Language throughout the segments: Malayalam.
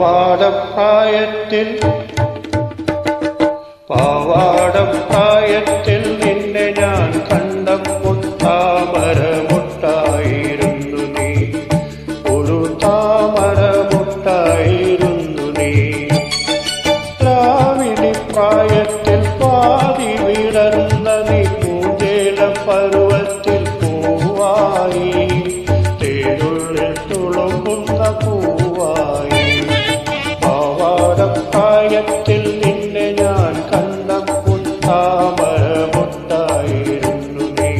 പാവാടപ്രായത്തിൽ നിന്നെ ഞാൻ കണ്ടപ്പോൾ താമരമുട്ടായിരുന്നു നീ, ഒരു താമരമുട്ടായിരുന്നു നീ. ലാവിനി പ്രായത്തിൽ പാതി വിടർന്ന നീ പൂഞ്ചേല പരുവത്തിൽ പൂവായി, തേരുള്ളിൽ തുളുമ്പുന്ന പൂവായി. പാവാടപ്രായത്തിൽ നിന്നെ ഞാൻ കണ്ടപ്പോൾ താമരമുട്ടായിരുന്നു നീ,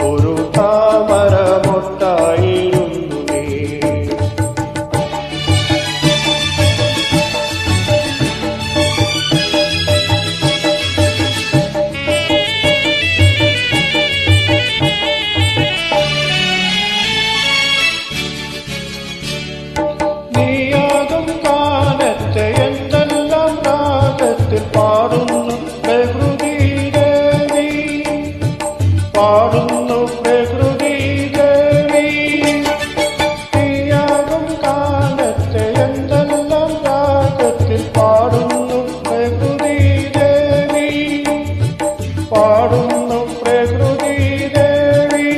ഒരു താമരമുട്ടായിരുന്നു നീ. നീയാകും കാലത്തെ എന്തെല്ലാം രാഗത്തിൽ പാടുന്നു പ്രകൃതി ദേവി, പാടുന്നു പ്രകൃതി ദേവി. നീയാകും കാലത്തെ എന്തെല്ലാം രാഗത്തിൽ പാടുന്നു പ്രകൃതി ദേവി, പാടുന്നു പ്രകൃതി ദേവി.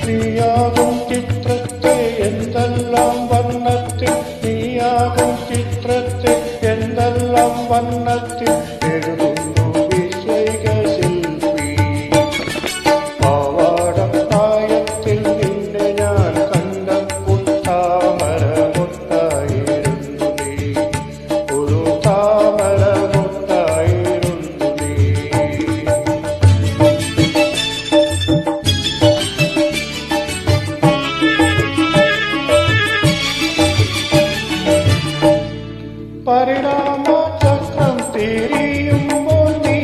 നീയാകും ചിത്രത്തെ എന്തെല്ലാം വർണ്ണത്തിൽ, നീയാകും ചിത്രത്തെ എന്തെല്ലാം വർണ്ണത്തിൽ എഴുതുന്നു വിശ്വൈക ശില്പി. പാവാടപ്രായത്തിൽ നിന്നെ ഞാൻ കണ്ടപ്പോൾ താമരമുട്ടായിരുന്നു നീ, ഒരു താമരമുട്ടായിരുന്നു നീ. പരിണാമചക്രം തിരിയുമ്പോൾ നീ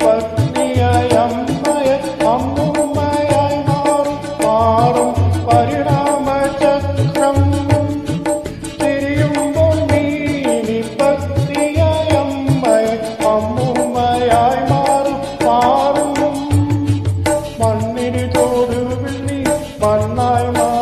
പത്നിയായി അമ്മൂമ്മയായി മാറും. പരിണാമചക്രം തിരിയുമ്പോൾ നീ പത്നിയായി അമ്മൂമ്മയായി മാറും. മണ്ണിന് തോടുവിൽ നീ മണ്ണായി മാറും.